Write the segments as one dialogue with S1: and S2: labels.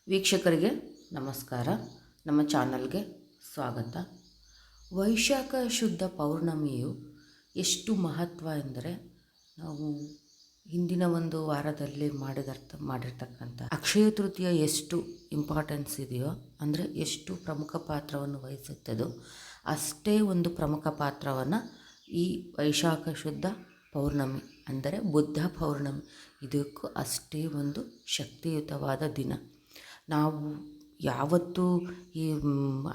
S1: ವೀಕ್ಷಕರಿಗೆ ನಮಸ್ಕಾರ. ನಮ್ಮ ಚಾನಲ್ಗೆ ಸ್ವಾಗತ. ವೈಶಾಖ ಶುದ್ಧ ಪೌರ್ಣಮಿಯು ಎಷ್ಟು ಮಹತ್ವ ಎಂದರೆ, ನಾವು ಹಿಂದಿನ ಒಂದು ವಾರದಲ್ಲಿ ಮಾಡಿರ್ತಕ್ಕಂಥ ಅಕ್ಷಯ ತೃತೀಯ ಎಷ್ಟು ಇಂಪಾರ್ಟೆನ್ಸ್ ಇದೆಯೋ, ಅಂದರೆ ಎಷ್ಟು ಪ್ರಮುಖ ಪಾತ್ರವನ್ನು ವಹಿಸುತ್ತದೋ ಅಷ್ಟೇ ಒಂದು ಪ್ರಮುಖ ಪಾತ್ರವನ್ನು ಈ ವೈಶಾಖ ಶುದ್ಧ ಪೌರ್ಣಮಿ ಅಂದರೆ ಬುದ್ಧ ಪೌರ್ಣಮಿ ಇದಕ್ಕೂ ಅಷ್ಟೇ ಒಂದು ಶಕ್ತಿಯುತವಾದ ದಿನ. ನಾವು ಯಾವತ್ತೂ ಈ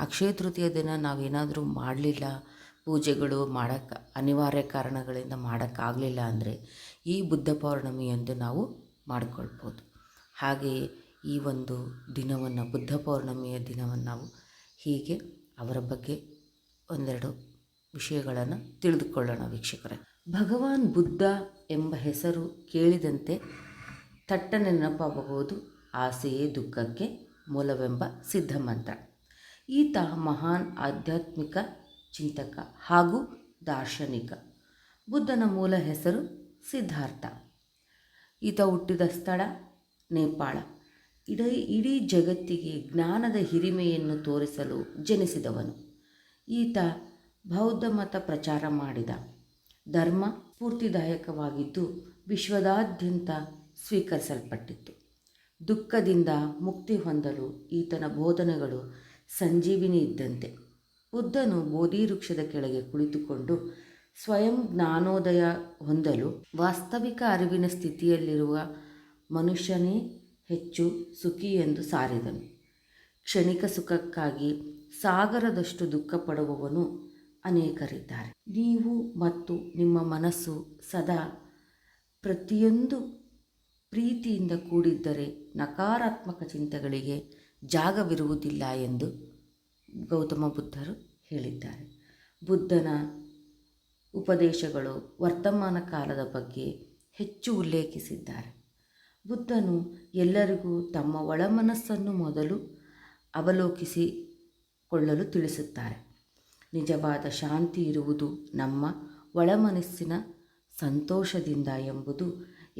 S1: ಅಕ್ಷಯ ತೃತೀಯ ದಿನ ನಾವೇನಾದರೂ ಮಾಡಲಿಲ್ಲ, ಪೂಜೆಗಳು ಮಾಡೋಕ್ಕೆ ಅನಿವಾರ್ಯ ಕಾರಣಗಳಿಂದ ಮಾಡೋಕ್ಕಾಗಲಿಲ್ಲ ಅಂದರೆ ಈ ಬುದ್ಧ ಪೌರ್ಣಮಿಯಂದು ನಾವು ಮಾಡಿಕೊಳ್ಬೋದು. ಹಾಗೆಯೇ ಈ ಒಂದು ದಿನವನ್ನು, ಬುದ್ಧ ಪೌರ್ಣಮಿಯ ದಿನವನ್ನು ನಾವು ಹೀಗೆ ಅವರ ಬಗ್ಗೆ ಒಂದೆರಡು ವಿಷಯಗಳನ್ನು ತಿಳಿದುಕೊಳ್ಳೋಣ ವೀಕ್ಷಕರೇ. ಭಗವಾನ್ ಬುದ್ಧ ಎಂಬ ಹೆಸರು ಕೇಳಿದಂತೆ ತಟ್ಟನೆ ನೆನಪಾಗಬಹುದು ಆಸೆಯೇ ದುಃಖಕ್ಕೆ ಮೂಲವೆಂಬ ಸಿದ್ಧಮಂತ್ರ. ಈತ ಮಹಾನ್ ಆಧ್ಯಾತ್ಮಿಕ ಚಿಂತಕ ಹಾಗೂ ದಾರ್ಶನಿಕ. ಬುದ್ಧನ ಮೂಲ ಹೆಸರು ಸಿದ್ಧಾರ್ಥ. ಈತ ಹುಟ್ಟಿದ ಸ್ಥಳ ನೇಪಾಳ. ಇಡೀ ಜಗತ್ತಿಗೆ ಜ್ಞಾನದ ಹಿರಿಮೆಯನ್ನು ತೋರಿಸಲು ಜನಿಸಿದವನು. ಈತ ಬೌದ್ಧ ಮತ ಪ್ರಚಾರ ಮಾಡಿದ. ಧರ್ಮ ಸ್ಫೂರ್ತಿದಾಯಕವಾಗಿದ್ದು ವಿಶ್ವದಾದ್ಯಂತ ಸ್ವೀಕರಿಸಲ್ಪಟ್ಟಿತ್ತು. ದುಃಖದಿಂದ ಮುಕ್ತಿ ಹೊಂದಲು ಈತನ ಬೋಧನೆಗಳು ಸಂಜೀವಿನಿ ಇದ್ದಂತೆ. ಬುದ್ಧನು ಬೋಧಿ ವೃಕ್ಷದ ಕೆಳಗೆ ಕುಳಿತುಕೊಂಡು ಸ್ವಯಂ ಜ್ಞಾನೋದಯ ಹೊಂದಲು ವಾಸ್ತವಿಕ ಅರಿವಿನ ಸ್ಥಿತಿಯಲ್ಲಿರುವ ಮನುಷ್ಯನೇ ಹೆಚ್ಚು ಸುಖಿ ಎಂದು ಸಾರಿದನು. ಕ್ಷಣಿಕ ಸುಖಕ್ಕಾಗಿ ಸಾಗರದಷ್ಟು ದುಃಖ ಪಡುವವನು ಅನೇಕರಿದ್ದಾರೆ. ನೀವು ಮತ್ತು ನಿಮ್ಮ ಮನಸ್ಸು ಸದಾ ಪ್ರತಿಯೊಂದು ಪ್ರೀತಿಯಿಂದ ಕೂಡಿದ್ದರೆ ನಕಾರಾತ್ಮಕ ಚಿಂತೆಗಳಿಗೆ ಜಾಗವಿರುವುದಿಲ್ಲ ಎಂದು ಗೌತಮ ಬುದ್ಧರು ಹೇಳಿದ್ದಾರೆ. ಬುದ್ಧನ ಉಪದೇಶಗಳು ವರ್ತಮಾನ ಕಾಲದ ಬಗ್ಗೆ ಹೆಚ್ಚು ಉಲ್ಲೇಖಿಸಿದ್ದಾರೆ. ಬುದ್ಧನು ಎಲ್ಲರಿಗೂ ತಮ್ಮ ಒಳಮನಸ್ಸನ್ನು ಮೊದಲು ಅವಲೋಕಿಸಿಕೊಳ್ಳಲು ತಿಳಿಸುತ್ತಾರೆ. ನಿಜವಾದ ಶಾಂತಿ ಇರುವುದು ನಮ್ಮ ಒಳಮನಸ್ಸಿನ ಸಂತೋಷದಿಂದ ಎಂಬುದು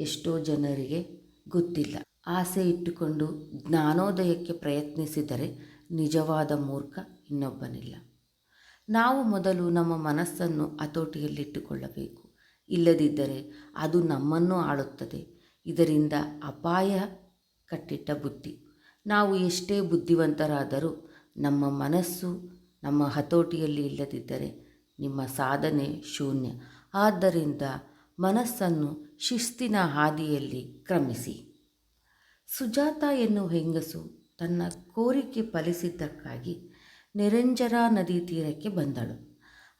S1: ಎಷ್ಟೋ ಜನರಿಗೆ ಗೊತ್ತಿಲ್ಲ. ಆಸೆ ಇಟ್ಟುಕೊಂಡು ಜ್ಞಾನೋದಯಕ್ಕೆ ಪ್ರಯತ್ನಿಸಿದರೆ ನಿಜವಾದ ಮೂರ್ಖ ಇನ್ನೊಬ್ಬನಿಲ್ಲ. ನಾವು ಮೊದಲು ನಮ್ಮ ಮನಸ್ಸನ್ನು ಹತೋಟಿಯಲ್ಲಿಟ್ಟುಕೊಳ್ಳಬೇಕು. ಇಲ್ಲದಿದ್ದರೆ ಅದು ನಮ್ಮನ್ನು ಆಳುತ್ತದೆ. ಇದರಿಂದ ಅಪಾಯ ಕಟ್ಟಿಟ್ಟ ಬುದ್ಧಿ. ನಾವು ಎಷ್ಟೇ ಬುದ್ಧಿವಂತರಾದರೂ ನಮ್ಮ ಮನಸ್ಸು ನಮ್ಮ ಹತೋಟಿಯಲ್ಲಿ ಇಲ್ಲದಿದ್ದರೆ ನಿಮ್ಮ ಸಾಧನೆ ಶೂನ್ಯ. ಆದ್ದರಿಂದ ಮನಸ್ಸನ್ನು ಶಿಸ್ತಿನ ಹಾದಿಯಲ್ಲಿ ಕ್ರಮಿಸಿ. ಸುಜಾತ ಎನ್ನುವ ಹೆಂಗಸು ತನ್ನ ಕೋರಿಕೆ ಫಲಿಸಿದ್ದಕ್ಕಾಗಿ ನಿರಂಜರ ನದಿ ತೀರಕ್ಕೆ ಬಂದಳು.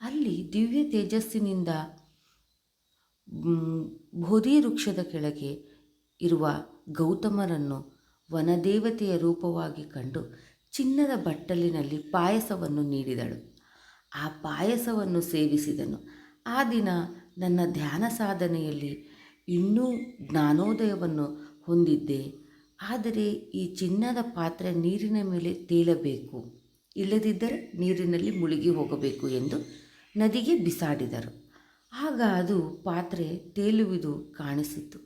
S1: ಅಲ್ಲಿ ದಿವ್ಯ ತೇಜಸ್ಸಿನಿಂದ ಬೋಧಿ ವೃಕ್ಷದ ಕೆಳಗೆ ಇರುವ ಗೌತಮರನ್ನು ವನದೇವತೆಯ ರೂಪವಾಗಿ ಕಂಡು ಚಿನ್ನದ ಬಟ್ಟಲಿನಲ್ಲಿ ಪಾಯಸವನ್ನು ನೀಡಿದಳು. ಆ ಪಾಯಸವನ್ನು ಸೇವಿಸಿದನು. ಆ ದಿನ ನನ್ನ ಧ್ಯಾನ ಸಾಧನೆಯಲ್ಲಿ ಇನ್ನೂ ಜ್ಞಾನೋದಯವನ್ನು ಹೊಂದಿದ್ದೆ. ಆದರೆ ಈ ಚಿನ್ನದ ಪಾತ್ರೆ ನೀರಿನ ಮೇಲೆ ತೇಲಬೇಕು, ಇಲ್ಲದಿದ್ದರೆ ನೀರಿನಲ್ಲಿ ಮುಳುಗಿ ಹೋಗಬೇಕು ಎಂದು ನದಿಗೆ ಬಿಸಾಡಿದರು. ಆಗ ಅದು ಪಾತ್ರೆ ತೇಲುವುದು ಕಾಣಿಸಿತು.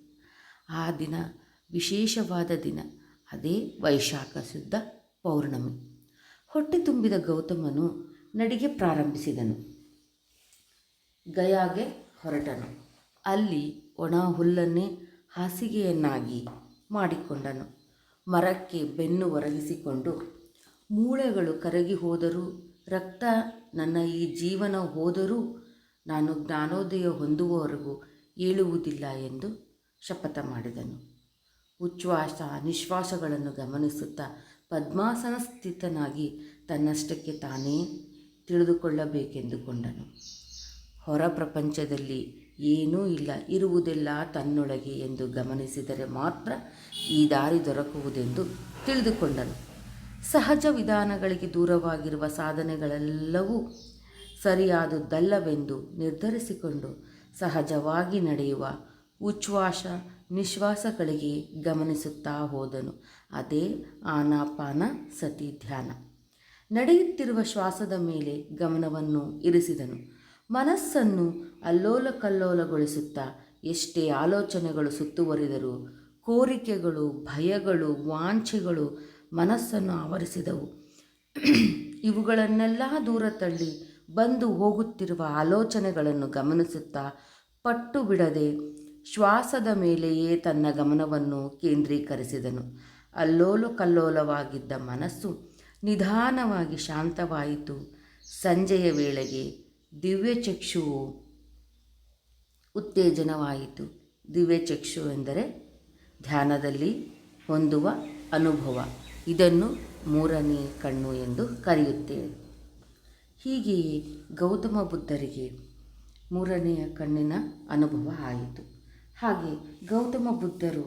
S1: ಆ ದಿನ ವಿಶೇಷವಾದ ದಿನ. ಅದೇ ವೈಶಾಖ ಶುದ್ಧ ಪೌರ್ಣಮಿ. ಹೊಟ್ಟೆ ತುಂಬಿದ ಗೌತಮನು ನಡಿಗೆ ಪ್ರಾರಂಭಿಸಿದನು. ಗಯಾಗೆ ಹೊರಟನು. ಅಲ್ಲಿ ಒಣ ಹುಲ್ಲನ್ನೇ ಹಾಸಿಗೆಯನ್ನಾಗಿ ಮಾಡಿಕೊಂಡನು. ಮರಕ್ಕೆ ಬೆನ್ನು ಒರಗಿಸಿಕೊಂಡು, ಮೂಳೆಗಳು ಕರಗಿ ಹೋದರೂ, ರಕ್ತ ನನ್ನ ಈ ಜೀವನ ಹೋದರೂ ನಾನು ಜ್ಞಾನೋದಯ ಹೊಂದುವವರೆಗೂ ಏಳುವುದಿಲ್ಲ ಎಂದು ಶಪಥ ಮಾಡಿದನು. ಉಚ್ಛ್ವಾಸ ನಿಶ್ವಾಸಗಳನ್ನು ಗಮನಿಸುತ್ತಾ ಪದ್ಮಾಸನ ಸ್ಥಿತನಾಗಿ ತನ್ನಷ್ಟಕ್ಕೆ ತಾನೇ ತಿಳಿದುಕೊಳ್ಳಬೇಕೆಂದುಕೊಂಡನು. ಹೊರ ಪ್ರಪಂಚದಲ್ಲಿ ಏನೂ ಇಲ್ಲ, ಇರುವುದೆಲ್ಲ ತನ್ನೊಳಗೆ ಎಂದು ಗಮನಿಸಿದರೆ ಮಾತ್ರ ಈ ದಾರಿ ದೊರಕುವುದೆಂದು ತಿಳಿದುಕೊಂಡನು. ಸಹಜ ವಿಧಾನಗಳಿಗೆ ದೂರವಾಗಿರುವ ಸಾಧನೆಗಳೆಲ್ಲವೂ ಸರಿಯಾದುದಲ್ಲವೆಂದು ನಿರ್ಧರಿಸಿಕೊಂಡು ಸಹಜವಾಗಿ ನಡೆಯುವ ಉಚ್ಛ್ವಾಸ ನಿಶ್ವಾಸಗಳಿಗೆ ಗಮನಿಸುತ್ತಾ ಹೋದನು. ಅದೇ ಆನಾಪಾನ ಸತಿ ಧ್ಯಾನ. ನಡೆಯುತ್ತಿರುವ ಶ್ವಾಸದ ಮೇಲೆ ಗಮನವನ್ನು ಇರಿಸಿದನು. ಮನಸ್ಸನ್ನು ಅಲ್ಲೋಲ ಕಲ್ಲೋಲಗೊಳಿಸುತ್ತಾ ಎಷ್ಟೇ ಆಲೋಚನೆಗಳು ಸುತ್ತುವರಿದರೂ, ಕೋರಿಕೆಗಳು, ಭಯಗಳು, ವಾಂಛೆಗಳು ಮನಸ್ಸನ್ನು ಆವರಿಸಿದವು. ಇವುಗಳನ್ನೆಲ್ಲ ದೂರ ತಳ್ಳಿ ಬಂದು ಹೋಗುತ್ತಿರುವ ಆಲೋಚನೆಗಳನ್ನು ಗಮನಿಸುತ್ತಾ ಪಟ್ಟು ಬಿಡದೆ ಶ್ವಾಸದ ಮೇಲೆಯೇ ತನ್ನ ಗಮನವನ್ನು ಕೇಂದ್ರೀಕರಿಸಿದನು. ಅಲ್ಲೋಲ ಕಲ್ಲೋಲವಾಗಿದ್ದ ಮನಸ್ಸು ನಿಧಾನವಾಗಿ ಶಾಂತವಾಯಿತು. ಸಂಜೆಯ ವೇಳೆಗೆ ದಿವ್ಯಚಕ್ಷುವು ಉತ್ತೇಜನವಾಯಿತು. ದಿವ್ಯಚಕ್ಷು ಎಂದರೆ ಧ್ಯಾನದಲ್ಲಿ ಹೊಂದುವ ಅನುಭವ. ಇದನ್ನು ಮೂರನೇ ಕಣ್ಣು ಎಂದು ಕರೆಯುತ್ತೇವೆ. ಹೀಗೆಯೇ ಗೌತಮ ಬುದ್ಧರಿಗೆ ಮೂರನೆಯ ಕಣ್ಣಿನ ಅನುಭವ ಆಯಿತು. ಹಾಗೆ ಗೌತಮ ಬುದ್ಧರು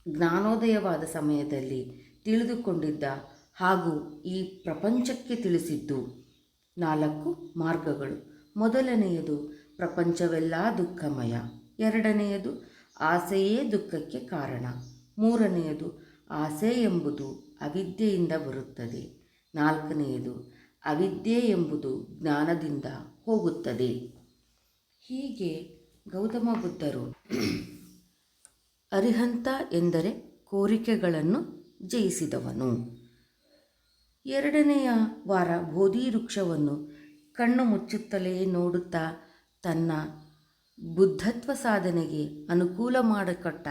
S1: ಜ್ಞಾನೋದಯವಾದ ಸಮಯದಲ್ಲಿ ತಿಳಿದುಕೊಂಡಿದ್ದ ಹಾಗೂ ಈ ಪ್ರಪಂಚಕ್ಕೆ ತಿಳಿಸಿದ್ದು 4 ಮಾರ್ಗಗಳು. ಮೊದಲನೆಯದು ಪ್ರಪಂಚವೆಲ್ಲ ದುಃಖಮಯ. ಎರಡನೆಯದು ಆಸೆಯೇ ದುಃಖಕ್ಕೆ ಕಾರಣ. ಮೂರನೆಯದು ಆಸೆ ಎಂಬುದು ಅವಿದ್ಯೆಯಿಂದ ಬರುತ್ತದೆ. ನಾಲ್ಕನೆಯದು ಅವಿದ್ಯೆ ಎಂಬುದು ಜ್ಞಾನದಿಂದ ಹೋಗುತ್ತದೆ. ಹೀಗೆ ಗೌತಮ ಬುದ್ಧರು ಅರಿಹಂತ ಎಂದರೆ ಕೋರಿಕೆಗಳನ್ನು ಜಯಿಸಿದವನು. ಎರಡನೆಯ ವಾರ ಬೋಧಿ ವೃಕ್ಷವನ್ನು ಕಣ್ಣು ಮುಚ್ಚುತ್ತಲೇ ನೋಡುತ್ತಾ ತನ್ನ ಬುದ್ಧತ್ವ ಸಾಧನೆಗೆ ಅನುಕೂಲ ಮಾಡಿಕೊಟ್ಟ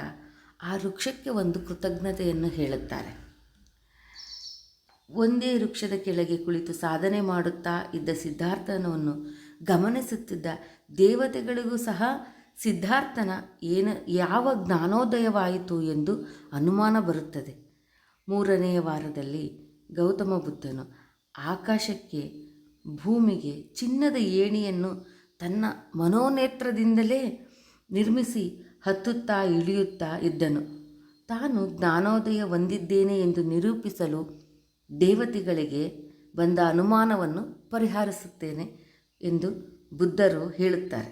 S1: ಆ ವೃಕ್ಷಕ್ಕೆ ಒಂದು ಕೃತಜ್ಞತೆಯನ್ನು ಹೇಳುತ್ತಾರೆ. ಒಂದೇ ವೃಕ್ಷದ ಕೆಳಗೆ ಕುಳಿತು ಸಾಧನೆ ಮಾಡುತ್ತಾ ಇದ್ದ ಸಿದ್ಧಾರ್ಥನನ್ನು ಗಮನಿಸುತ್ತಿದ್ದ ದೇವತೆಗಳಿಗೂ ಸಹ ಸಿದ್ಧಾರ್ಥನ ಯಾವ ಜ್ಞಾನೋದಯವಾಯಿತು ಎಂದು ಅನುಮಾನ ಬರುತ್ತದೆ. ಮೂರನೆಯ ವಾರದಲ್ಲಿ ಗೌತಮ ಬುದ್ಧನು ಆಕಾಶಕ್ಕೆ, ಭೂಮಿಗೆ ಚಿನ್ನದ ಏಣಿಯನ್ನು ತನ್ನ ಮನೋನೇತ್ರದಿಂದಲೇ ನಿರ್ಮಿಸಿ ಹತ್ತುತ್ತಾ ಇಳಿಯುತ್ತಾ ಇದ್ದನು. ತಾನು ಜ್ಞಾನೋದಯ ಹೊಂದಿದ್ದೇನೆ ಎಂದು ನಿರೂಪಿಸಲು ದೇವತೆಗಳಿಗೆ ಬಂದ ಅನುಮಾನವನ್ನು ಪರಿಹರಿಸುತ್ತೇನೆ ಎಂದು ಬುದ್ಧರು ಹೇಳುತ್ತಾರೆ.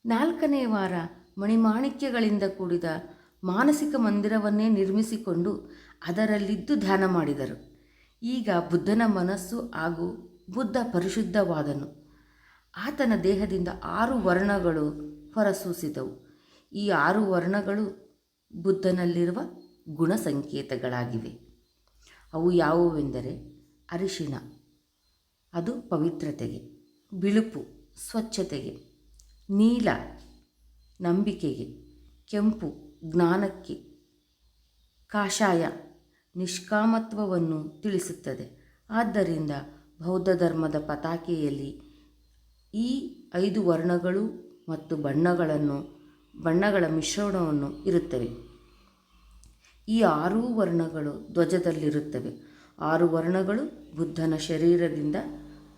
S1: 4ನೇ ವಾರ ಮಣಿಮಾಣಿಕ್ಯಗಳಿಂದ ಕೂಡಿದ ಮಾನಸಿಕ ಮಂದಿರವನ್ನೇ ನಿರ್ಮಿಸಿಕೊಂಡು ಅದರಲ್ಲಿದ್ದು ಧ್ಯಾನ ಮಾಡಿದರು. ಈಗ ಬುದ್ಧನ ಮನಸ್ಸು ಹಾಗೂ ಬುದ್ಧ ಪರಿಶುದ್ಧವಾದನು. ಆತನ ದೇಹದಿಂದ 6 ವರ್ಣಗಳು ಹೊರಸೂಸಿದವು. ಈ 6 ವರ್ಣಗಳು ಬುದ್ಧನಲ್ಲಿರುವ ಗುಣ ಸಂಕೇತಗಳಾಗಿವೆ. ಅವು ಯಾವುವೆಂದರೆ ಅರಿಶಿಣ, ಅದು ಪವಿತ್ರತೆಗೆ; ಬಿಳುಪು ಸ್ವಚ್ಛತೆಗೆ; ನೀಲ ನಂಬಿಕೆಗೆ; ಕೆಂಪು ಜ್ಞಾನಕ್ಕೆ; ಕಾಷಾಯ ನಿಷ್ಕಾಮತ್ವವನ್ನು ತಿಳಿಸುತ್ತದೆ. ಆದ್ದರಿಂದ ಬೌದ್ಧ ಧರ್ಮದ ಪತಾಕೆಯಲ್ಲಿ ಈ 5 ವರ್ಣಗಳು ಮತ್ತು ಬಣ್ಣಗಳ ಮಿಶ್ರಣವನ್ನು ಇರುತ್ತವೆ. ಈ 6 ವರ್ಣಗಳು ಧ್ವಜದಲ್ಲಿರುತ್ತವೆ. 6 ವರ್ಣಗಳು ಬುದ್ಧನ ಶರೀರದಿಂದ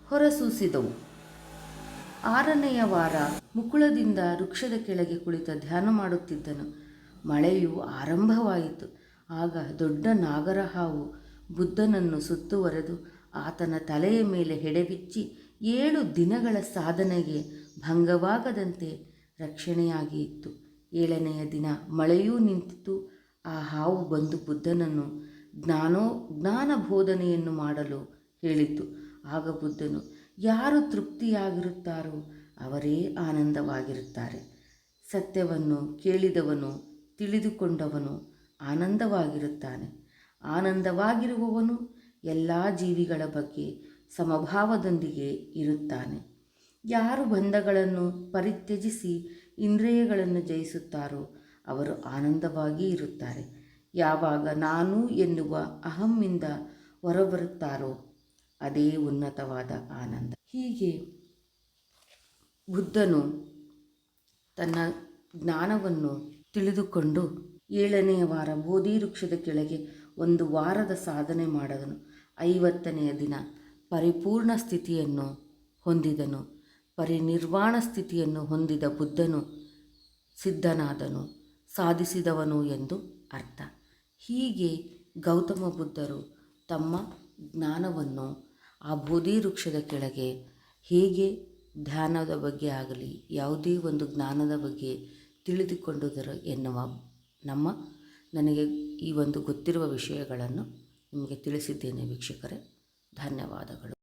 S1: ಹೊರಸೂಸಿದವು. 6ನೆಯ ವಾರ ಮುಕುಳದಿಂದ ವೃಕ್ಷದ ಕೆಳಗೆ ಕುಳಿತ ಧ್ಯಾನ ಮಾಡುತ್ತಿದ್ದನು. ಮಳೆಯು ಆರಂಭವಾಯಿತು. ಆಗ ದೊಡ್ಡ ನಾಗರಹಾವು ಬುದ್ಧನನ್ನು ಸುತ್ತುವರೆದು ಆತನ ತಲೆಯ ಮೇಲೆ ಹೆಡೆಬಿಚ್ಚಿ 7 ದಿನಗಳ ಸಾಧನೆಗೆ ಭಂಗವಾಗದಂತೆ ರಕ್ಷಣೆಯಾಗಿ ಇತ್ತು. 7ನೆಯ ದಿನ ಮಳೆಯೂ ನಿಂತಿತು. ಆ ಹಾವು ಬಂದು ಬುದ್ಧನನ್ನು ಜ್ಞಾನ ಬೋಧನೆಯನ್ನು ಮಾಡಲು ಹೇಳಿತು. ಆಗ ಬುದ್ಧನು, ಯಾರು ತೃಪ್ತಿಯಾಗಿರುತ್ತಾರೋ ಅವರೇ ಆನಂದವಾಗಿರುತ್ತಾರೆ. ಸತ್ಯವನ್ನು ಕೇಳಿದವನು, ತಿಳಿದುಕೊಂಡವನು ಆನಂದವಾಗಿರುತ್ತಾನೆ. ಆನಂದವಾಗಿರುವವನು ಎಲ್ಲ ಜೀವಿಗಳ ಬಗ್ಗೆ ಸಮಭಾವದೊಂದಿಗೆ ಇರುತ್ತಾನೆ. ಯಾರು ಬಂಧಗಳನ್ನು ಪರಿತ್ಯಜಿಸಿ ಇಂದ್ರಿಯಗಳನ್ನು ಜಯಿಸುತ್ತಾರೋ ಅವರು ಆನಂದವಾಗಿ ಇರುತ್ತಾರೆ. ಯಾವಾಗ ನಾನು ಎನ್ನುವ ಅಹಮ್ಮಿಂದ ಹೊರಬರುತ್ತಾರೋ ಅದೇ ಉನ್ನತವಾದ ಆನಂದ. ಹೀಗೆ ಬುದ್ಧನು ತನ್ನ ಜ್ಞಾನವನ್ನು ತಿಳಿದುಕೊಂಡು 7ನೆಯ ವಾರ ಬೋಧಿ ವೃಕ್ಷದ ಕೆಳಗೆ 1 ವಾರದ ಸಾಧನೆ ಮಾಡಿದನು. 50ನೆಯ ದಿನ ಪರಿಪೂರ್ಣ ಸ್ಥಿತಿಯನ್ನು ಹೊಂದಿದನು. ಪರಿನಿರ್ವಾಣ ಸ್ಥಿತಿಯನ್ನು ಹೊಂದಿದ ಬುದ್ಧನು ಸಿದ್ಧನಾದನು, ಸಾಧಿಸಿದವನು ಎಂದು ಅರ್ಥ. ಹೀಗೆ ಗೌತಮ ಬುದ್ಧರು ತಮ್ಮ ಜ್ಞಾನವನ್ನು ಆ ಬೋಧಿ ವೃಕ್ಷದ ಕೆಳಗೆ ಹೇಗೆ ಧ್ಯಾನದ ಬಗ್ಗೆ ಆಗಲಿ ಯಾವುದೇ ಒಂದು ಜ್ಞಾನದ ಬಗ್ಗೆ ತಿಳಿದುಕೊಂಡುದರು ಎನ್ನುವ ನನಗೆ ಈ ಒಂದು ಗೊತ್ತಿರುವ ವಿಷಯಗಳನ್ನು ನಿಮಗೆ ತಿಳಿಸಿದ್ದೇನೆ ವೀಕ್ಷಕರೇ. ಧನ್ಯವಾದಗಳು.